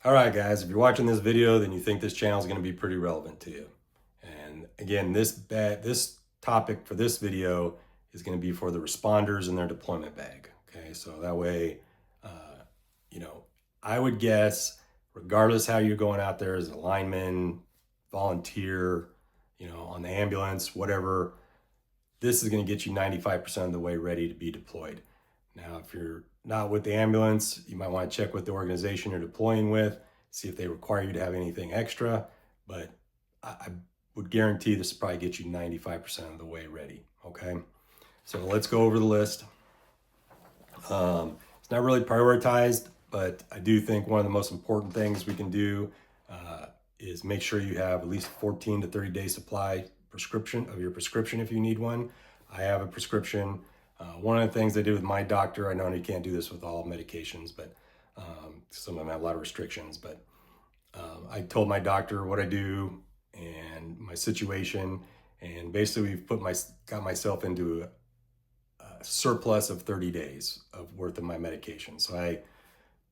All right, guys, if you're watching this video, then you think this channel is going to be pretty relevant to you. And again, this topic for this video is going to be for the responders and their deployment bag. Okay, so that way, uh, you know, I would guess, regardless how you're going out there as a lineman, volunteer, on the ambulance, whatever, this is going to get you 95% of the way ready to be deployed. Now, if you're not with the ambulance, you might want to check with the organization you're deploying with, see if they require you to have anything extra. But I would guarantee this will probably get you 95% of the way ready. Okay, so let's go over the list. It's not really prioritized, but I do think one of the most important things we can do is make sure you have at least 14 to 30 day supply of your prescription if you need one. I have a prescription. One of the things I did with my doctor, I know you can't do this with all medications, but some of them have a lot of restrictions, but I told my doctor what I do and my situation, and basically got myself into a surplus of 30 days of worth of my medication. So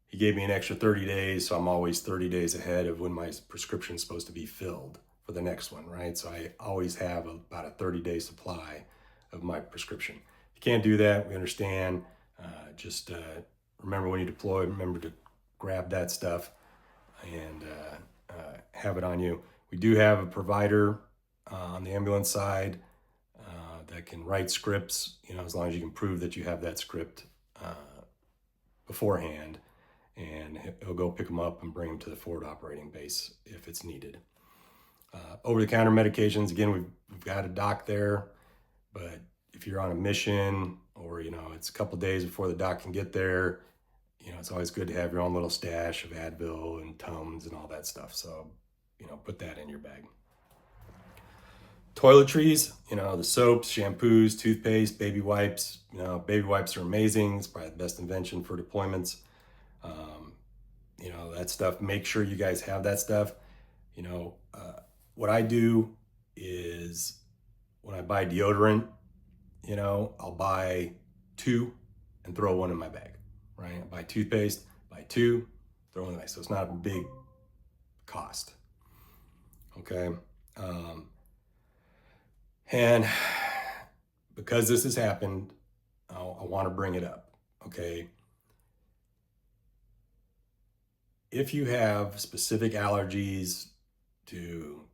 he gave me an extra 30 days, so I'm always 30 days ahead of when my prescription is supposed to be filled for the next one, right? So I always have about a 30-day supply of my prescription. If you can't do that, we understand. Just remember when you deploy, remember to grab that stuff and have it on you. We do have a provider on the ambulance side that can write scripts, as long as you can prove that you have that script beforehand, and he'll go pick them up and bring them to the forward operating base if it's needed. Over-the-counter medications, again, we've got a doc there, but if you're on a mission or, it's a couple days before the doc can get there, it's always good to have your own little stash of Advil and Tums and all that stuff. So, put that in your bag. Toiletries, the soaps, shampoos, toothpaste, baby wipes. Baby wipes are amazing. It's probably the best invention for deployments. That stuff, make sure you guys have that stuff. What I do is when I buy deodorant, I'll buy two and throw one in my bag, right? I buy toothpaste, buy two, throw one in the bag. So it's not a big cost, okay? And because this has happened, I want to bring it up, okay? If you have specific allergies to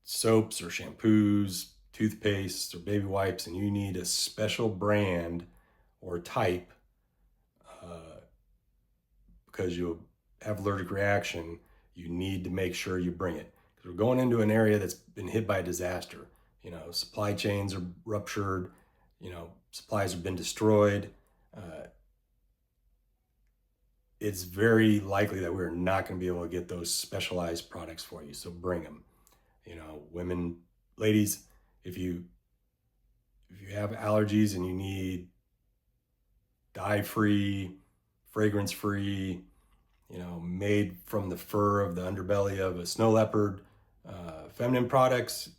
soaps or shampoos, toothpaste or baby wipes, and you need a special brand or type because you'll have allergic reaction, you need to make sure you bring it. Because we're going into an area that's been hit by a disaster. Supply chains are ruptured, supplies have been destroyed. It's very likely that we're not going to be able to get those specialized products for you. So bring them. Women, ladies, if you have allergies and you need dye-free, fragrance-free, made from the fur of the underbelly of a snow leopard, feminine products,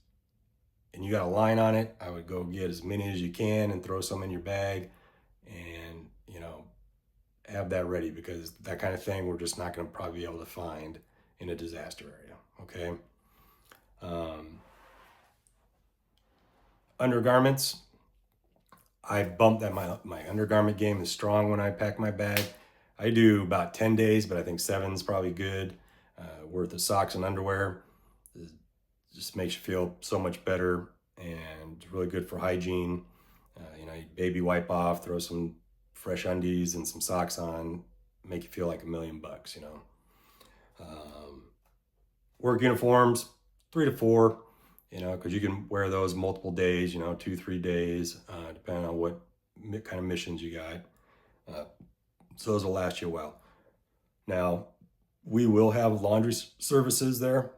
and you got a line on it, I would go get as many as you can and throw some in your bag and, have that ready, because that kind of thing we're just not going to probably be able to find in a disaster area, okay? Undergarments, I bumped that my undergarment game is strong when I pack my bag. I do about 10 days, but I think 7 is probably good. Worth of socks and underwear. It just makes you feel so much better, and it's really good for hygiene. You baby wipe off, throw some fresh undies and some socks on, make you feel like $1,000,000, Work uniforms, 3 to 4, because you can wear those multiple days, 2, 3 days, depending on what kind of missions you got. So those will last you a while. Now, we will have laundry services there.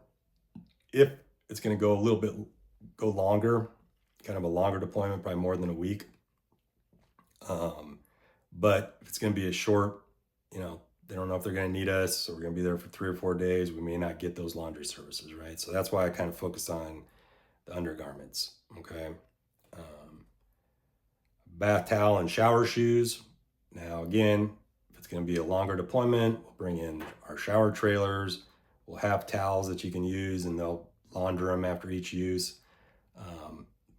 If it's going to go longer, kind of a longer deployment, probably more than a week. But if it's going to be a short, they don't know if they're going to need us, so we're going to be there for 3 or 4 days, we may not get those laundry services, right? So that's why I kind of focus on the undergarments, okay? Bath towel and shower shoes. Now, again, if it's going to be a longer deployment, we'll bring in our our shower trailers will have towels that you can use, and they'll launder them after each use.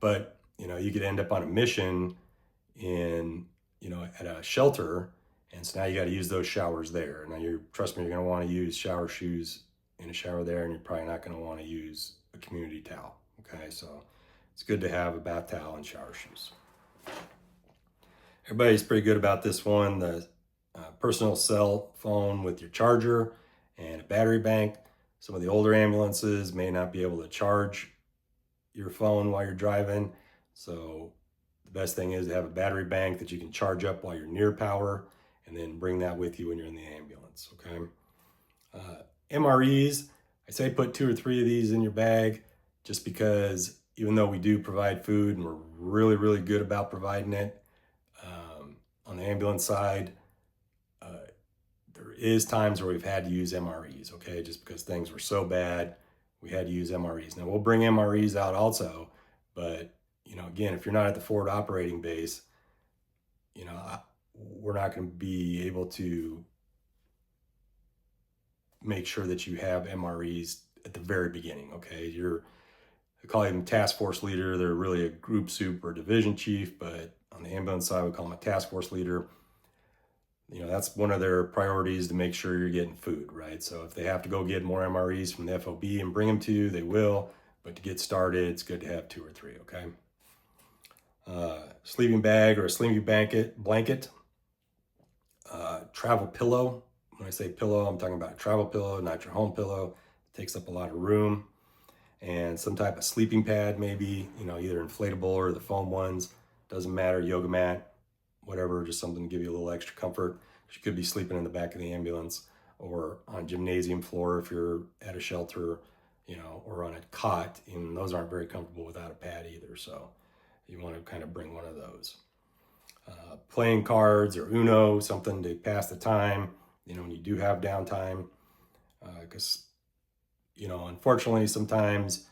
But you could end up on a mission in at a shelter, and so now you got to use those showers there. Now trust me, you're going to want to use shower shoes in a shower there, and you're probably not going to want to use a community towel. Okay, so it's good to have a bath towel and shower shoes. Everybody's pretty good about this one. The personal cell phone with your charger and a battery bank. Some of the older ambulances may not be able to charge your phone while you're driving, so the best thing is to have a battery bank that you can charge up while you're near power, and then bring that with you when you're in the ambulance. Okay. MREs, I say put 2 or 3 of these in your bag, just because even though we do provide food and we're really, really good about providing it, on the ambulance side, there is times where we've had to use MREs, okay? Just because things were so bad, we had to use MREs. Now we'll bring MREs out also, but again, if you're not at the forward operating base, we're not going to be able to make sure that you have MREs at the very beginning, okay? I call them task force leader. They're really a group soup or division chief, but on the ambulance side, we call them a task force leader. That's one of their priorities, to make sure you're getting food, right? So if they have to go get more MREs from the FOB and bring them to you, they will. But to get started, it's good to have 2 or 3, okay? Sleeping bag or a sleeping blanket, travel pillow. When I say pillow, I'm talking about a travel pillow, not your home pillow. It takes up a lot of room. And some type of sleeping pad, maybe, either inflatable or the foam ones. Doesn't matter, yoga mat, whatever, just something to give you a little extra comfort. You could be sleeping in the back of the ambulance, or on a gymnasium floor if you're at a shelter, or on a cot, and those aren't very comfortable without a pad either. So you want to kind of bring one of those. Playing cards or Uno, something to pass the time, when you do have downtime. Because, unfortunately, sometimes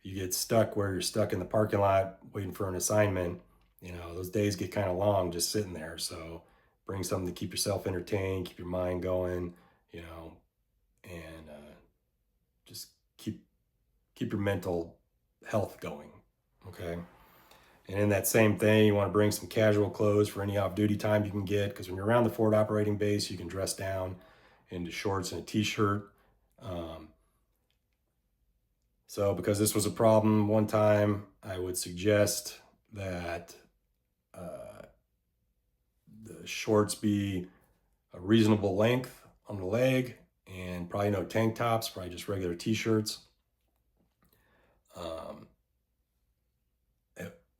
you get stuck where you're stuck in the parking lot waiting for an assignment. Those days get kind of long just sitting there. So bring something to keep yourself entertained, keep your mind going, and just keep your mental health going, okay? And in that same thing, you want to bring some casual clothes for any off-duty time you can get, because when you're around the forward operating base, you can dress down into shorts and a t-shirt. So because this was a problem one time, I would suggest that the shorts be a reasonable length on the leg, and probably no tank tops, probably just regular t-shirts.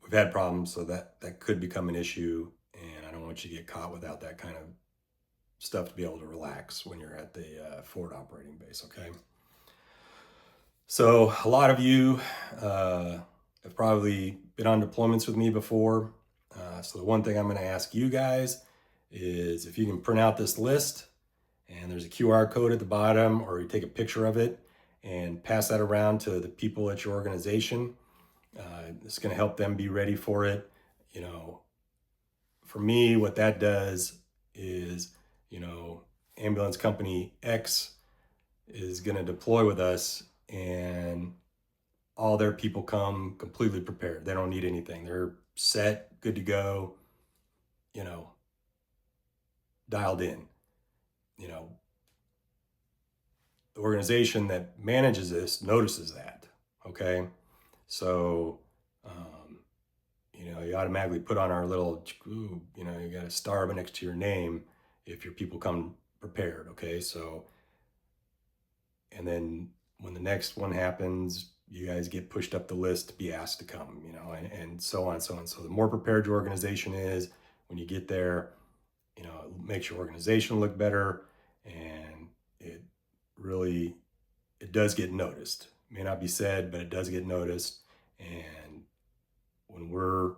We've had problems, so that could become an issue, and I don't want you to get caught without that kind of stuff to be able to relax when you're at the forward operating base, okay? So a lot of you have probably been on deployments with me before. So the one thing I'm going to ask you guys is if you can print out this list, and there's a QR code at the bottom, or you take a picture of it and pass that around to the people at your organization. It's going to help them be ready for it. For me, what that does is, ambulance company X is going to deploy with us, and all their people come completely prepared. They don't need anything. They're set, good to go, dialed in. The organization that manages this notices that, okay? So, you automatically put on our little, you got a star next to your name if your people come prepared, okay? So, and then when the next one happens, you guys get pushed up the list to be asked to come, and so on and so on. So the more prepared your organization is, when you get there, it makes your organization look better, and it does get noticed. It may not be said, but it does get noticed. And when we're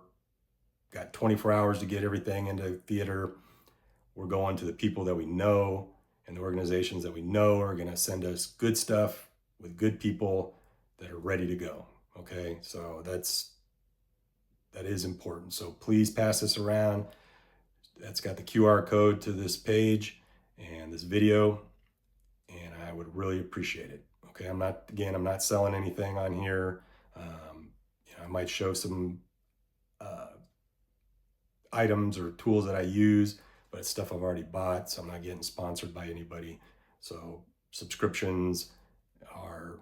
got 24 hours to get everything into theater, we're going to the people that we know and the organizations that we know are going to send us good stuff with good people that are ready to go. Okay, so that is important. So please pass this around. That's got the QR code to this page and this video, really appreciate it. Okay, I'm not selling anything on here. I might show some items or tools that I use, but it's stuff I've already bought, so I'm not getting sponsored by anybody. So subscriptions are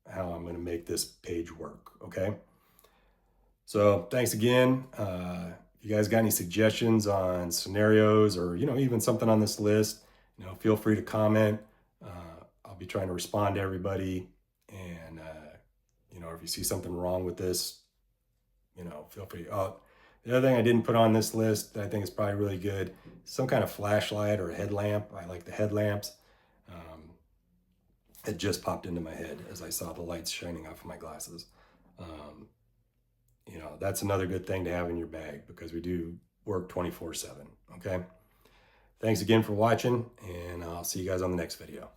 how I'm going to make this page work. Okay. So thanks again. If you guys got any suggestions on scenarios or, even something on this list, feel free to comment. I'll be trying to respond to everybody. And, if you see something wrong with this, feel free. Oh, the other thing I didn't put on this list that I think is probably really good, some kind of flashlight or a headlamp. I like the headlamps. It just popped into my head as I saw the lights shining off of my glasses. That's another good thing to have in your bag because we do work 24/7. Okay. Thanks again for watching, and I'll see you guys on the next video.